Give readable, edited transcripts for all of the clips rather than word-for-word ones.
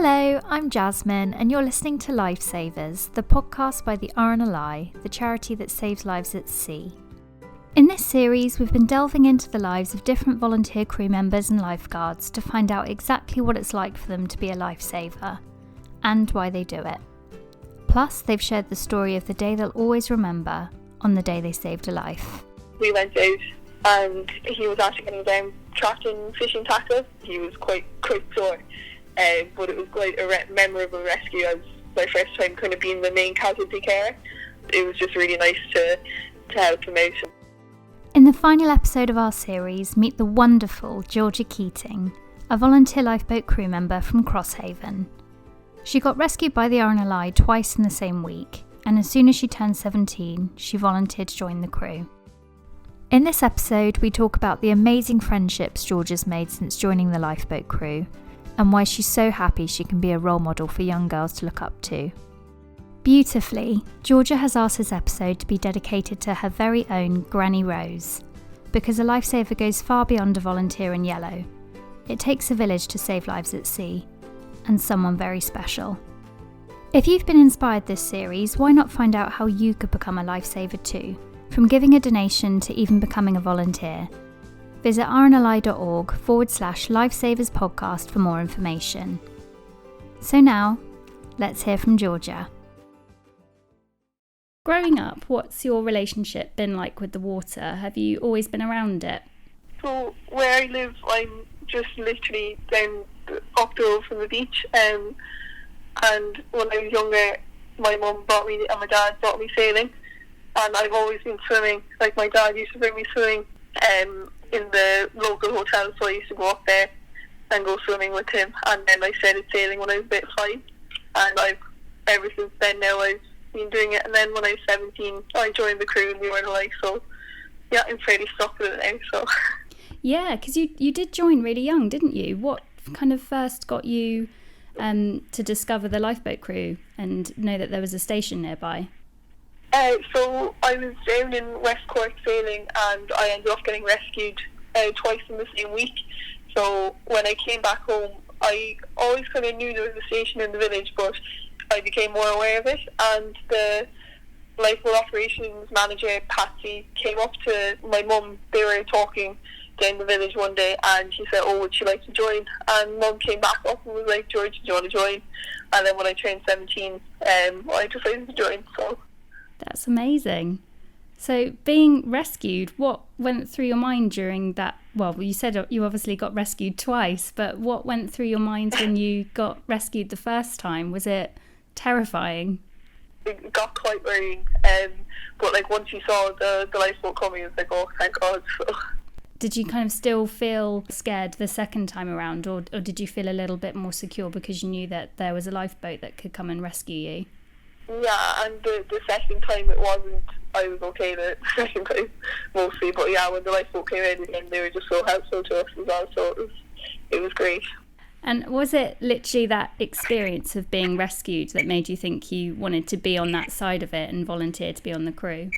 Hello, I'm Jasmine, and you're listening to Lifesavers, the podcast by the RNLI, the charity that saves lives at sea. In this series, we've been delving into the lives of different volunteer crew members and lifeguards to find out exactly what it's like for them to be a lifesaver, and why they do it. Plus, they've shared the story of the day they'll always remember, on the day they saved a life. We went out and he was actually getting down tracking fishing tackle. He was quite sore. But it was quite a memorable rescue. It was my first time kind of being the main casualty carer. It was just really nice to help him out. In the final episode of our series, meet the wonderful Georgia Keating, a volunteer lifeboat crew member from Crosshaven. She got rescued by the RNLI twice in the same week, and as soon as she turned 17, she volunteered to join the crew. In this episode, we talk about the amazing friendships Georgia's made since joining the lifeboat crew, and why she's so happy she can be a role model for young girls to look up to. Beautifully, Georgia has asked this episode to be dedicated to her very own Granny Rose, because a lifesaver goes far beyond a volunteer in yellow. It takes a village to save lives at sea, and someone very special. If you've been inspired this series, why not find out how you could become a lifesaver too, from giving a donation to even becoming a volunteer. Visit rnli.org/Lifesavers podcast for more information. So now, let's hear from Georgia. Growing up, what's your relationship been like with the water? Have you always been around it? So where I live, I'm just literally down up the road from the beach. And when I was younger, my mum brought me and my dad brought me sailing. And I've always been swimming. Like my dad used to bring me swimming in the local hotel, so I used to go up there and go swimming with him. And then I started sailing when I was about 5, and ever since then now I've been doing it. And then when I was 17, I joined the crew in the RNLI, so yeah, I'm fairly stuck with it now. So yeah, because you did join really young, didn't you? What kind of first got you to discover the lifeboat crew and know that there was a station nearby? So I was down in West Cork sailing, and I ended up getting rescued twice in the same week. So when I came back home, I always kind of knew there was a station in the village, but I became more aware of it. And the lifeboat operations manager, Patsy, came up to my mum. They were talking down the village one day, and she said, "Oh, would she like to join?" And mum came back up and was like, "George, do you want to join?" And then when I turned 17, I decided to join. So that's amazing. So being rescued, what went through your mind during that? Well, you said you obviously got rescued twice, but what went through your mind when you got rescued the first time? Was it terrifying? It got quite worrying, but like once you saw the lifeboat coming, it was like, oh, thank God. So did you kind of still feel scared the second time around, or did you feel a little bit more secure because you knew that there was a lifeboat that could come and rescue you? Yeah, and the second time it wasn't, I was okay the second time mostly, but yeah, when the lifeboat came in again, they were just so helpful to us as well, so it was great. And was it literally that experience of being rescued that made you think you wanted to be on that side of it and volunteer to be on the crew?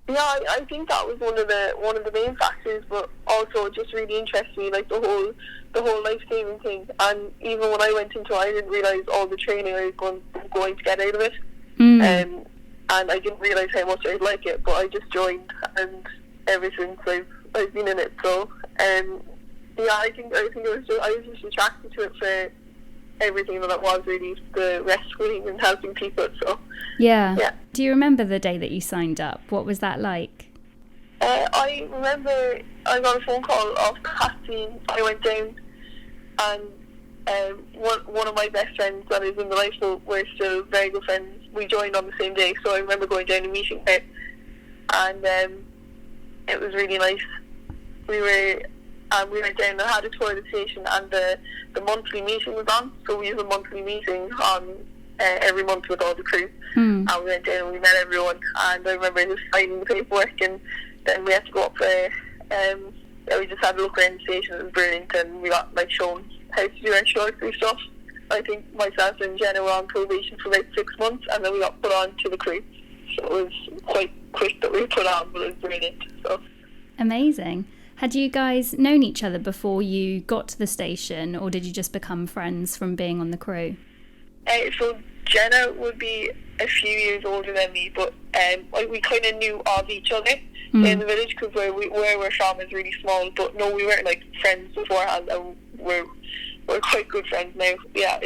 Yeah, I think that was one of the main factors, but also it just really interested me, like the whole life-saving thing. And even when I went into it, I didn't realise all the training I was going to get out of it. And I didn't realise how much I'd like it, but I just joined, and ever since I've been in it. So yeah, I think I was just attracted to it for everything that it was, really, the rescuing and helping people. So yeah. Do you remember the day that you signed up? What was that like? I remember I got a phone call off Keating. I went down, and one of my best friends that is in the lifeboat, we're still very good friends. We joined on the same day, so I remember going down and meeting her, and it was really nice. We went down and had a tour of the station, and the monthly meeting was on, so we have a monthly meeting on every month with all the crew, and we went down and we met everyone, and I remember just signing the paperwork, and then we had to go up there. We just had a look around the station. It was brilliant, and we got like shown how to do our short-crew stuff. I think myself and Jenna were on probation for about 6 months, and then we got put on to the crew, so it was quite quick that we were put on, but it was brilliant. So amazing. Had you guys known each other before you got to the station, or did you just become friends from being on the crew? So Jenna would be a few years older than me, but we kind of knew of each other in the village, because where we're from is really small. But no, we weren't like friends beforehand, and we're quite good friends now. Yeah,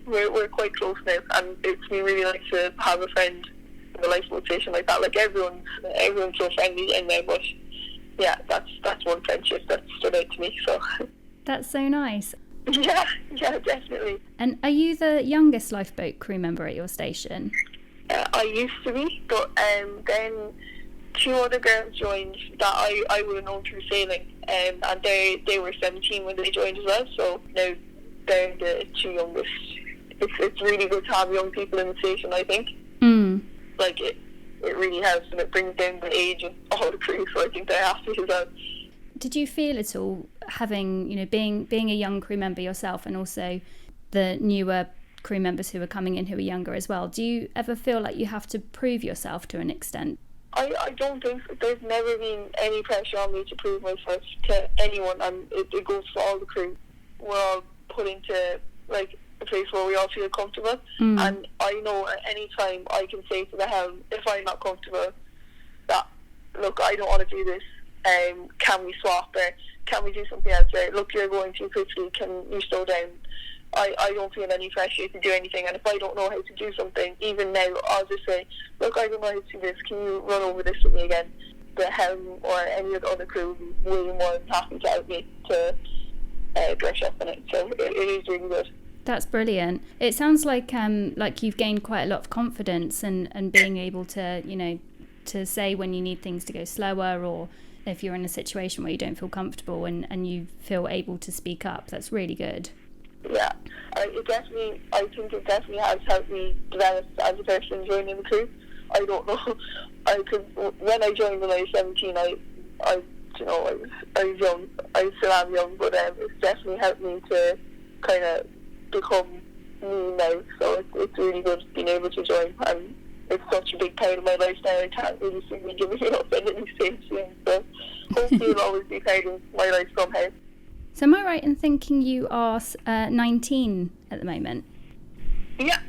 we're quite close now, and it's been really nice to have a friend in the lifeboat station like that. Like everyone's so friendly in there, but yeah, that's one friendship that stood out to me. So that's so nice. Yeah, definitely. And are you the youngest lifeboat crew member at your station? I used to be, but then two other girls joined that I would have known through sailing, and they were 17 when they joined as well, so now they're the two youngest. It's really good to have young people in the station, I think. Like it really helps, and it brings down the age of all the crew, so I think they're happy as well. Did you feel at all, having, being a young crew member yourself, and also the newer crew members who are coming in who are younger as well, do you ever feel like you have to prove yourself to an extent? I don't think so. There's never been any pressure on me to prove myself to anyone, and it goes for all the crew. We're all put into like a place where we all feel comfortable, and I know at any time I can say to the helm, if I'm not comfortable, that look, I don't want to do this. Can we swap, or can we do something else? Or look, you're going too quickly, can you slow down? I don't feel any pressure to do anything, and if I don't know how to do something, even now, I'll just say, look, I don't know how to do this, can you run over this with me again? The helm or any of the other crew will be way more than happy to help me to brush up on it, so it is really good. That's brilliant. It sounds like you've gained quite a lot of confidence and being able to, to say when you need things to go slower, or if you're in a situation where you don't feel comfortable and you feel able to speak up. That's really good. Yeah, I think it definitely has helped me develop as a person joining the crew. I don't know, when I joined when I was 17, I was young. I still am young, but it's definitely helped me to kind of become me now. So it's really good being able to join, and it's such a big part of my life now. I can't really see me giving it up at any stage soon. So hopefully it'll always be part of my life somehow. So am I right in thinking you are 19 at the moment? Yeah.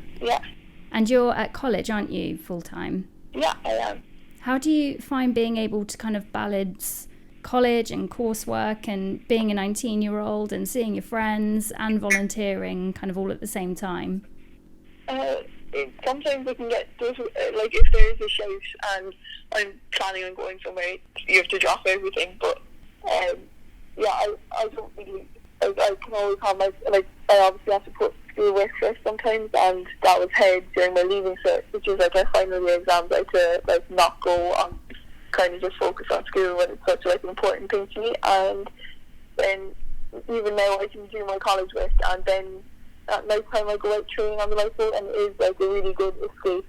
And you're at college, aren't you, full time? Yeah, I am. How do you find being able to kind of balance college and coursework and being a 19-year-old and seeing your friends and volunteering kind of all at the same time? Sometimes it can get difficult, like if there is a shout and I'm planning on going somewhere, you have to drop everything, but I don't really, I can always have I obviously have to put schoolwork first sometimes, and that was hard during my leaving cert, which is like my final year exams. I had to not go on, kind of just focus on school when it's such an important thing to me. And then even now I can do my college work, and then at night time I go out training on the lifeboat, and it is like a really good escape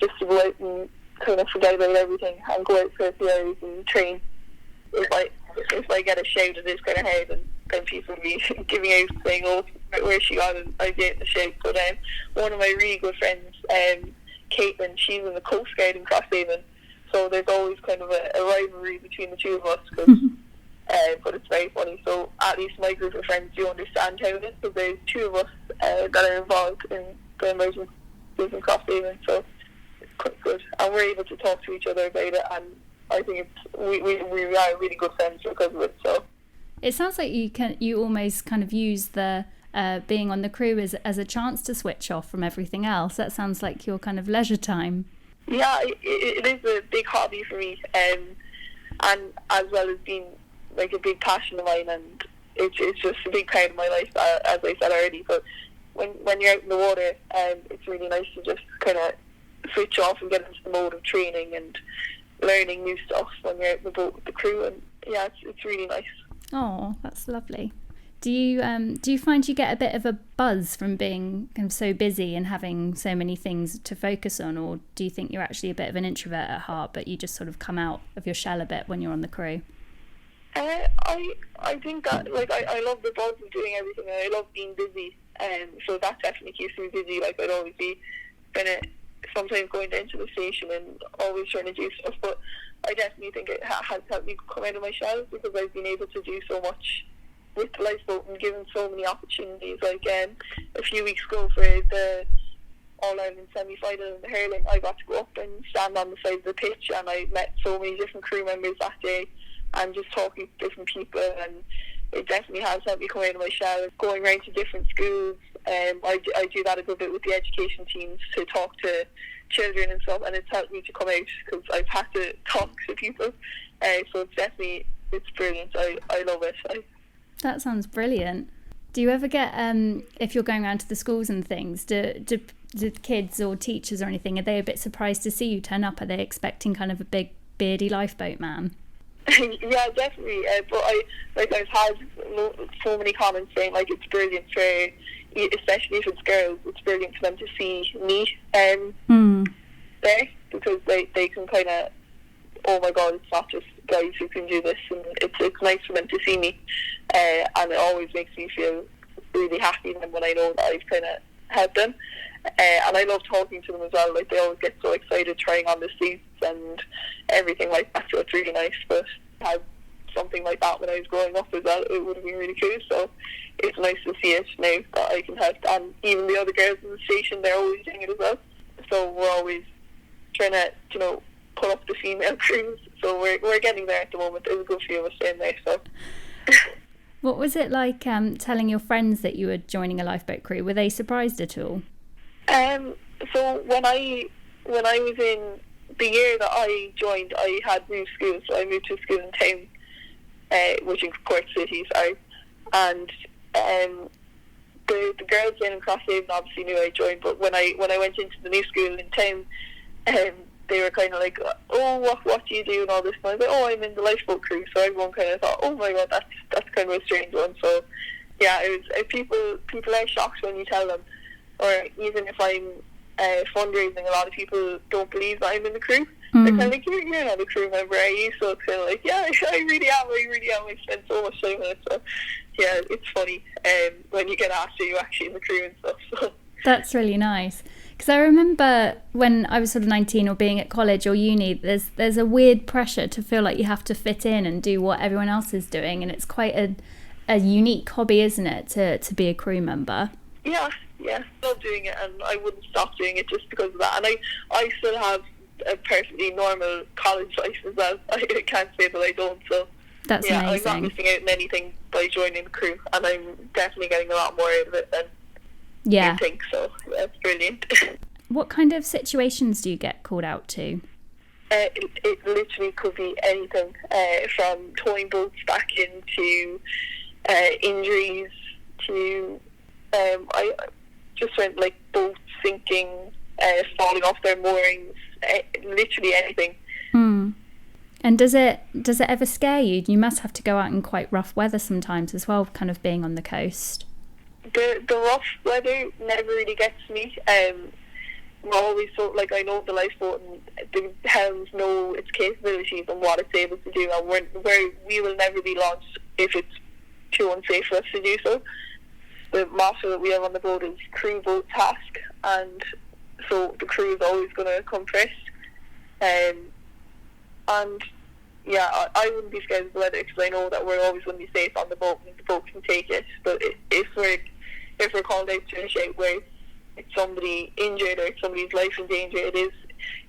just to go out and kind of forget about everything and go out for a few hours and train. If I get a shout, it is kind of hard, and then people will be giving out saying, oh, where's she gone? And I get the shout. But one of my really good friends, Keating, she's in the Coast Guard in Crosshaven, so there's always kind of a rivalry between the two of us, but it's very funny. So at least my group of friends do understand how it is, because there's two of us that are involved in the emergencies in Crosshaven, so it's quite good. And we're able to talk to each other about it, and I think we are really good friends because of it. So it sounds like you almost kind of use the being on the crew as a chance to switch off from everything else. That sounds like your kind of leisure time. Yeah, it is a big hobby for me, and as well as being like a big passion of mine, and it's just a big part of my life, as I said already. But when you're out in the water, it's really nice to just kind of switch off and get into the mode of training and learning new stuff when you're out in the boat with the crew, and yeah, it's really nice. Oh, that's lovely. Do you find you get a bit of a buzz from being kind of so busy and having so many things to focus on, or do you think you're actually a bit of an introvert at heart, but you just sort of come out of your shell a bit when you're on the crew? I think that I love the buzz of doing everything, and I love being busy, so that definitely keeps me busy. Like I'd always be kind of sometimes going down to the station and always trying to do stuff, but I definitely think it has helped me come out of my shell, because I've been able to do so much with the lifeboat and given so many opportunities. Like a few weeks ago for the All-Ireland semi-final in the hurling, I got to go up and stand on the side of the pitch, and I met so many different crew members that day and just talking to different people, and it definitely has helped me come out of my shell. Going around to different schools, I do that a good bit with the education teams to talk to children and stuff, and it's helped me to come out because I've had to talk to people. So it's brilliant. I love it. That sounds brilliant. Do you ever get, if you're going around to the schools and things, do kids or teachers or anything, are they a bit surprised to see you turn up? Are they expecting kind of a big beardy lifeboat man? Yeah, definitely. But I've had so many comments saying like it's brilliant for, especially if it's girls, it's brilliant for them to see me there, because they can kind of, oh my god, it's not just guys who can do this, and it's nice for them to see me, and it always makes me feel really happy then when I know that I've kind of helped them. And I love talking to them as well. Like, they always get so excited trying on the seats and everything like that, so it's really nice. But I had something like that when I was growing up as well. It would have been really cool, so it's nice to see it now that I can help. And even the other girls in the station, they're always doing it as well, so we're always trying to, pull up the female crews, so we're getting there at the moment. There's a good few of us in there, so. What was it like telling your friends that you were joining a lifeboat crew? Were they surprised at all? So when I was in the year that I joined, I had moved schools, so I moved to a school in town, which is Cork City, sorry, and the girls in Crosshaven obviously knew I joined, but when I went into the new school in town, they were kind of like, oh, what do you do and all this, and I was like, oh, I'm in the lifeboat crew, so everyone kind of thought, oh my god, that's kind of a strange one. So yeah, it was people are shocked when you tell them, or even if I'm fundraising, a lot of people don't believe that I'm in the crew. They're kind of like, you're not a crew member, are you? So it's kind of like, yeah, I really am. I spend so much time on it. So yeah, it's funny when you get asked, are you actually in the crew and stuff. So that's really nice. Because I remember when I was sort of 19 or being at college or uni, there's a weird pressure to feel like you have to fit in and do what everyone else is doing, and it's quite a unique hobby, isn't it, to be a crew member? Yeah, I love doing it, and I wouldn't stop doing it just because of that. And I still have a perfectly normal college life as well. I can't say that I don't. So that's amazing. I'm not missing out on anything by joining the crew, and I'm definitely getting a lot more out of it than you think. So that's brilliant. What kind of situations do you get called out to? It literally could be anything, from towing boats back into injuries to I just went like boats sinking, falling off their moorings, literally anything. And does it ever scare you? You must have to go out in quite rough weather sometimes as well, kind of being on the coast. The rough weather never really gets me. We're always I know the lifeboat and the helms know its capabilities and what it's able to do, and we will never be launched if it's too unsafe for us to do so. The motto that we have on the boat is crew boat task, and so the crew is always going to come first. And yeah, I wouldn't be scared of the weather because I know that we're always going to be safe on the boat and the boat can take it. But if we're called out to a shout where it's somebody injured or it's somebody's life in danger,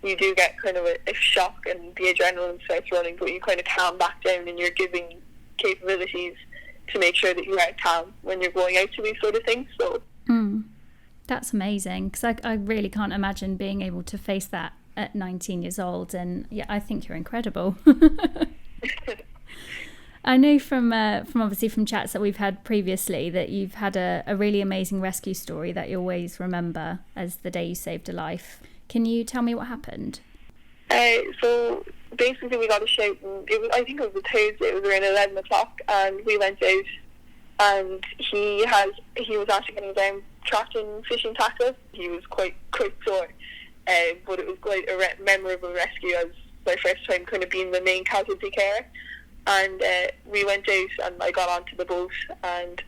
you do get kind of a shock and the adrenaline starts running, but you kind of calm back down and you're giving capabilities to make sure that you are calm when you're going out to these sort of things. So that's amazing, because I really can't imagine being able to face that at 19 years old, and yeah, I think you're incredible. I know from obviously from chats that we've had previously that you've had a really amazing rescue story that you always remember as the day you saved a life. Can you tell me what happened? So basically we got a shout, and I think it was a Thursday, it was around 11 o'clock, and we went out, and he was actually getting down trapped in fishing tackle. He was quite sore, but it was quite a memorable rescue, as my first time kind of being the main casualty carer. And we went out and I got onto the boat, and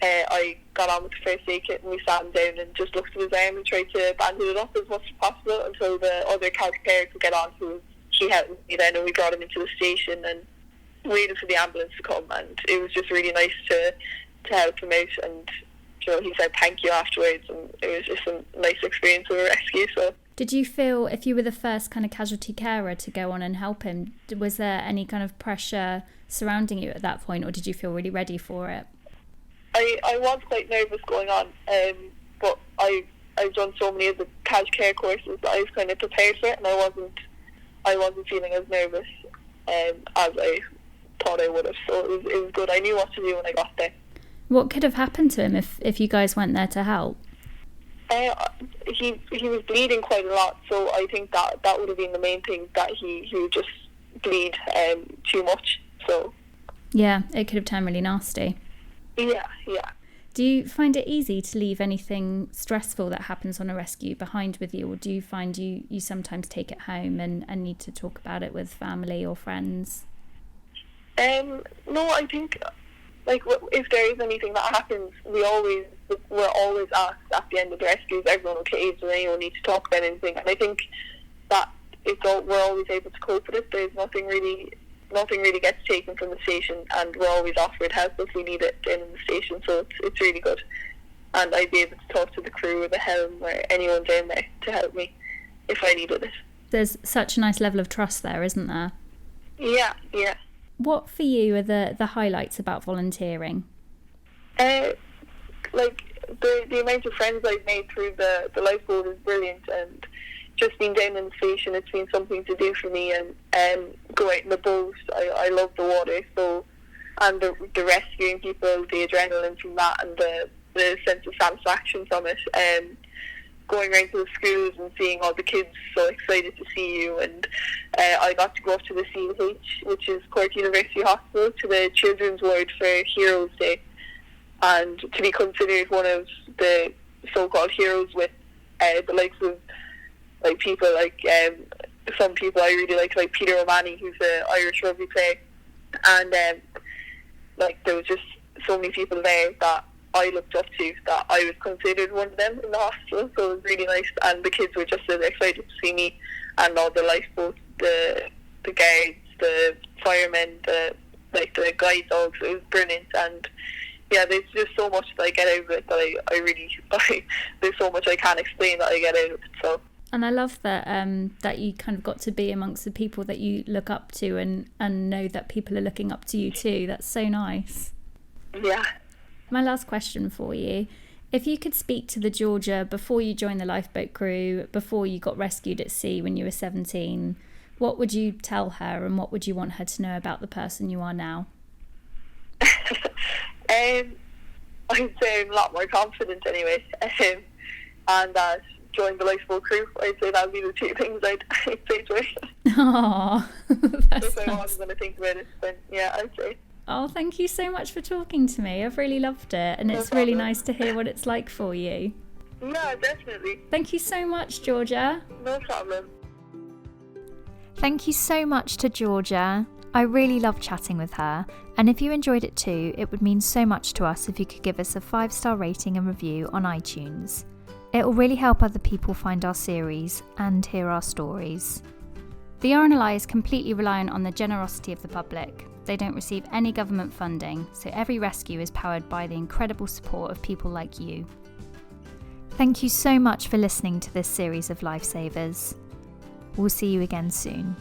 I got on with the first aid kit and we sat him down and just looked at his arm and tried to bandage it up as much as possible until the other care could get on. He helped me then, and we brought him into the station and waited for the ambulance to come, and it was just really nice to help him out. And he said thank you afterwards, and it was just a nice experience of a rescue. So, did you feel, if you were the first kind of casualty carer to go on and help him, was there any kind of pressure surrounding you at that point, or did you feel really ready for it? I was quite nervous going on, but I've done so many of the CAS care courses that I was kind of prepared for it, and I wasn't feeling as nervous as I thought I would have. So it was good. I knew what to do when I got there. What could have happened to him if you guys went there to help? He was bleeding quite a lot, so I think that would have been the main thing, that he would just bleed too much. So yeah, it could have turned really nasty. Yeah. Do you find it easy to leave anything stressful that happens on a rescue behind with you, or do you find you sometimes take it home and need to talk about it with family or friends? No, I think if there is anything that happens, we're always asked at the end of the rescue, is everyone okay? Does anyone need to talk about anything? And I think that we're always able to cope with it. There's nothing really gets taken from the station, and we're always offered help if we need it in the station, so it's really good. And I'd be able to talk to the crew or the helm or anyone down there to help me if I needed it. There's such a nice level of trust there, isn't there? Yeah. What for you are the highlights about volunteering? The amount of friends I've made through the lifeboat is brilliant, and just being down in the station, it's been something to do for me, and go out in the boat. I love the water, so, and the rescuing people, the adrenaline from that, and the sense of satisfaction from it. Going around to the schools and seeing all the kids so excited to see you, and I got to go up to the CH, which is Cork University Hospital, to the children's ward for Heroes Day, and to be considered one of the so-called heroes with the likes of people some people I really like Peter O'Mahony, who's an Irish rugby player, and there was just so many people there that I looked up to, that I was considered one of them in the hospital. So it was really nice, and the kids were just so excited to see me, and all the lifeboats, the guards, the firemen, the guide dogs. It was brilliant, and yeah, there's just so much that I get out of it that I really there's so much I can't explain that I get out of it. So. And I love that that you kind of got to be amongst the people that you look up to, and know that people are looking up to you too. That's so nice. Yeah. My last question for you. If you could speak to the Georgia before you joined the lifeboat crew, before you got rescued at sea when you were 17, what would you tell her, and what would you want her to know about the person you are now? I'd say I'm a lot more confident anyway. And that join the lifeboat crew. I'd say that would be the two things I'd say to her. Aww, that's if I nice. wasn't going to think about it, then yeah, I'd say. Oh, thank you so much for talking to me. I've really loved it, and it's really nice to hear what it's like for you. Yeah, definitely. Thank you so much, Georgia. No problem. Thank you so much to Georgia. I really loved chatting with her, and if you enjoyed it too, it would mean so much to us if you could give us a 5-star rating and review on iTunes. It will really help other people find our series and hear our stories. The RNLI is completely reliant on the generosity of the public. They don't receive any government funding, so every rescue is powered by the incredible support of people like you. Thank you so much for listening to this series of Lifesavers. We'll see you again soon.